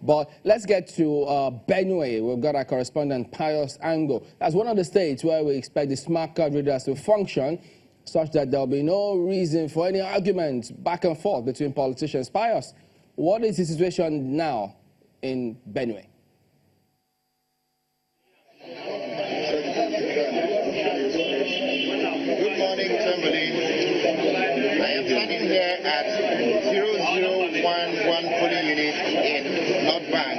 But let's get to Benue. We've got our correspondent Pius Ango. That's one of the states where we expect the smart card readers to function such that there'll be no reason for any argument back and forth between politicians. Pius, what is the situation now in Benue? Good morning, Timberlake. I am standing here at 0011 polling unit in North Bank,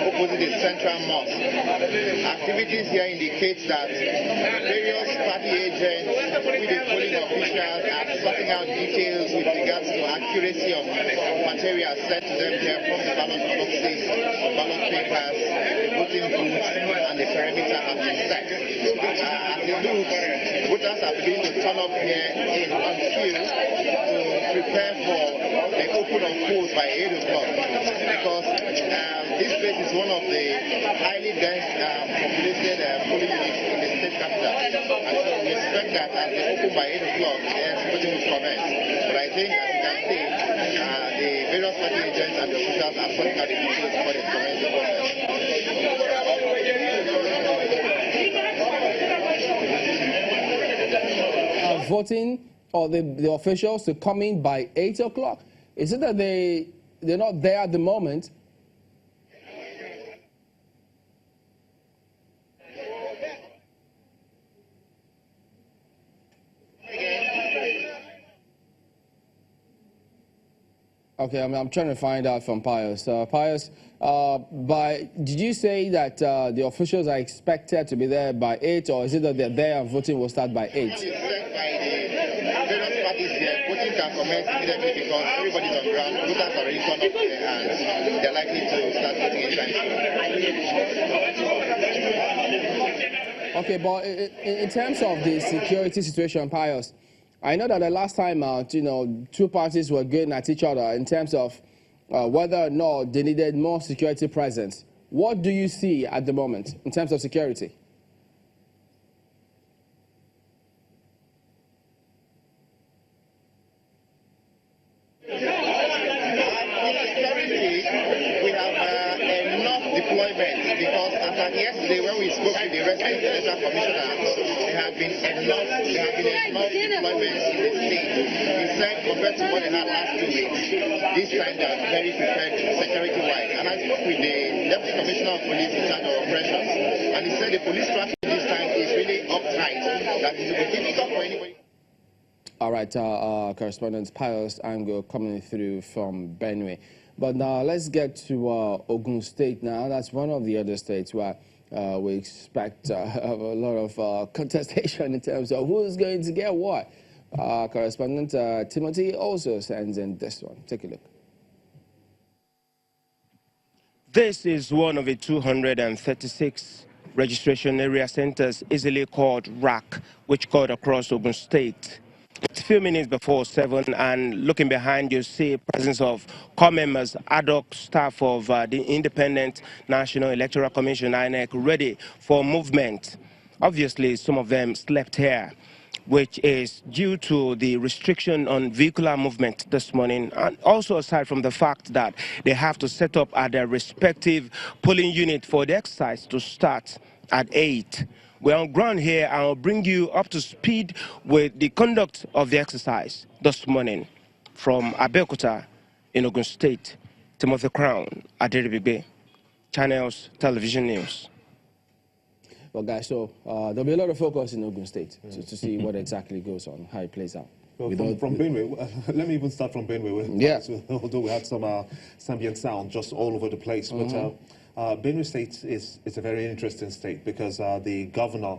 opposite the Central Mosque. Activities here indicate that various party agents with the polling officials are sorting out details with regards to accuracy of material sent to them here from the ballot boxes, ballot papers, voting booths, and the perimeter have been set. As it looks, voters are beginning to turn up here in on queue to prepare for the open of polls by 8 o'clock, because this place is one of the highly dense populated polling units in the state capital. And so we expect that as they open by 8 o'clock, voting will commence. But I think, as you can see, the various party agents and the officials are sorting out the details before they commence the process. Voting or the officials to come in by 8 o'clock? Is it that they're not there at the moment? Okay, I'm trying to find out from Pius. Pius, did you say that the officials are expected to be there by 8, or is it that they're there and voting will start by 8? Voting can commence immediately because everybody's on ground. Voters are already turned up there and they're likely to start voting anytime soon. Okay, but in terms of the security situation, Pius, I know that the last time out, two parties were going at each other in terms of whether or not they needed more security presence. What do you see at the moment in terms of security? Because as of yesterday, when we spoke to the resident election commissioner, there have been enough deployments in the state. He said compared to what they had last 2 weeks, this time they are very prepared security-wise. And I spoke with the deputy commissioner of police in charge of operations, and he said the police strategy this time is really uptight, that it will be difficult for anybody. All right, correspondent Pius Ango coming through from Benue. But now let's get to Ogun State now. That's one of the other states where we expect a lot of contestation in terms of who's going to get what. Correspondent Timothy also sends in this one. Take a look. This is one of the 236 registration area centers easily called RAC, which cut across Ogun State. It's a few minutes before 7, and looking behind, you see presence of core members, ad hoc staff of the Independent National Electoral Commission, INEC, ready for movement. Obviously, some of them slept here, which is due to the restriction on vehicular movement this morning, and also aside from the fact that they have to set up at their respective polling unit for the exercise to start at 8. We're on ground here, and I'll bring you up to speed with the conduct of the exercise this morning from Abeokuta in Ogun State. Timothy Crown, Aderibigbe, Channels Television News. Well, guys, so there'll be a lot of focus in Ogun State to see what exactly goes on, how it plays out. Well, from Benue, let me even start from Benue. Yeah. Although we had some ambient sound just all over the place, but Benue State is a very interesting state because the governor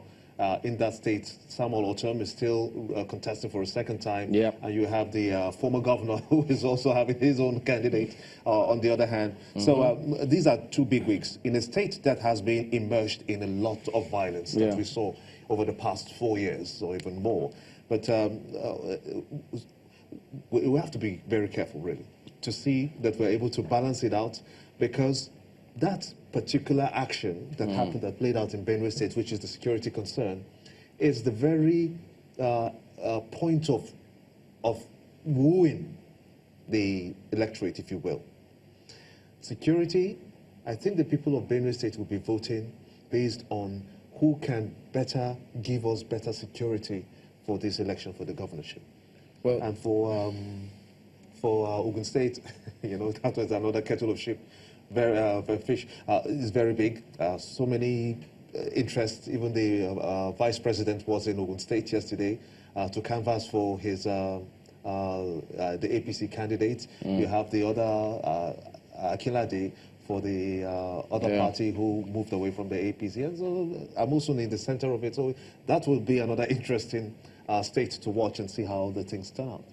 in that state, Samuel Otom, is still contesting for a second time. Yeah. And you have the former governor who is also having his own candidate on the other hand. So these are two big weeks in a state that has been immersed in a lot of violence that we saw over the past 4 years or even more. But we have to be very careful, really, to see that we're able to balance it out, because that particular action that happened, that played out in Benue State, which is the security concern, is the very point of wooing the electorate, if you will. Security I think the people of Benue State will be voting based on who can better give us better security for this election for the governorship. Well, and for Ogun State, you know, that was another kettle of fish. It's very big. So many interests. Even the vice president was in Ogun State yesterday to canvass for his the APC candidate. You have the other Akinlade for the other party who moved away from the APC. And so I'm also in the center of it. So that will be another interesting state to watch and see how the things turn out.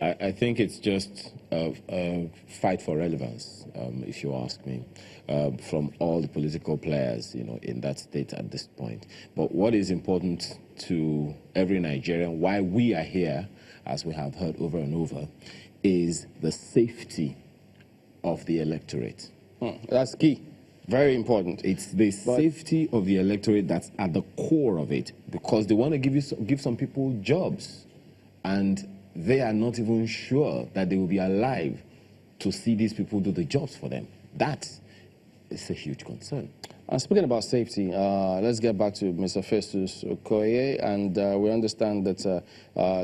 I think it's just a fight for relevance, if you ask me, from all the political players, you know, in that state at this point. But what is important to every Nigerian, why we are here, as we have heard over and over, is the safety of the electorate. That's key. Very important. It's the safety of the electorate that's at the core of it, because they want to give some people jobs, and they are not even sure that they will be alive to see these people do the jobs for them. That is a huge concern. Speaking about safety, let's get back to Mr. Festus Okoye, and we understand that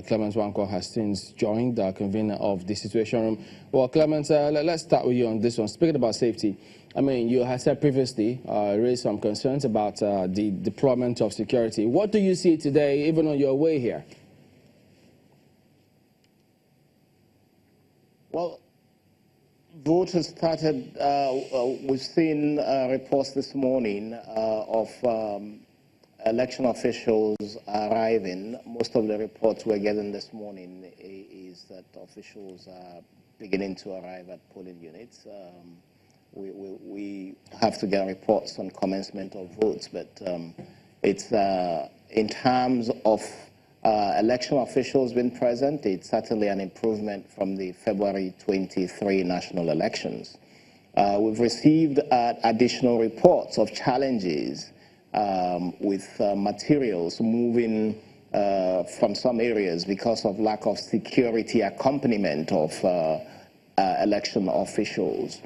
Clement Nwankwo has since joined the convener of the Situation Room. Well, Clement, let's start with you on this one. Speaking about safety, I mean, you had said previously, raised some concerns about the deployment of security. What do you see today, even on your way here? Well, vote has started. We've seen reports this morning of election officials arriving. Most of the reports we're getting this morning is that officials are beginning to arrive at polling units. We have to get reports on commencement of votes, but it's in terms of election officials being present, it's certainly an improvement from the February 23 national elections. We've received additional reports of challenges with materials moving from some areas because of lack of security accompaniment of election officials.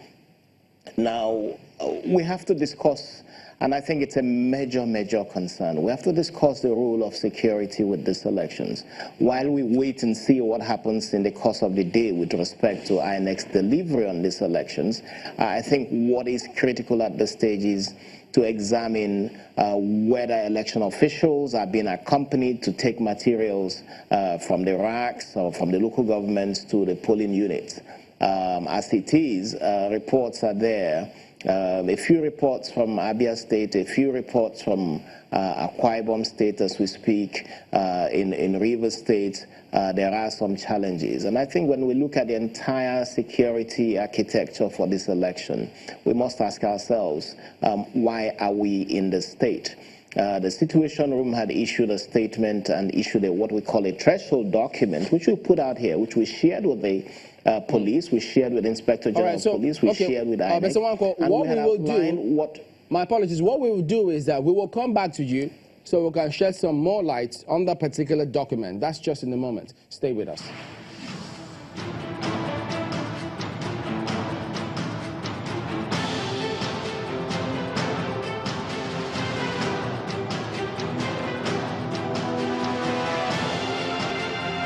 Now, we have to discuss, and I think it's a major, major concern. We have to discuss the role of security with these elections. While we wait and see what happens in the course of the day with respect to INEC's delivery on these elections, I think what is critical at this stage is to examine whether election officials are being accompanied to take materials from the racks or from the local governments to the polling units. As it is, reports are there. A few reports from Abia State, a few reports from Akwa Ibom State as we speak, in Rivers State, there are some challenges. And I think when we look at the entire security architecture for this election, we must ask ourselves, why are we in this state? The Situation Room had issued a statement and issued what we call a threshold document, which we put out here, which we shared with the police, we shared with Inspector General of Police, we shared with INEC. Mr. Nwankwo, what we will do, my apologies, what we will do is that we will come back to you so we can shed some more light on that particular document. That's just in a moment. Stay with us.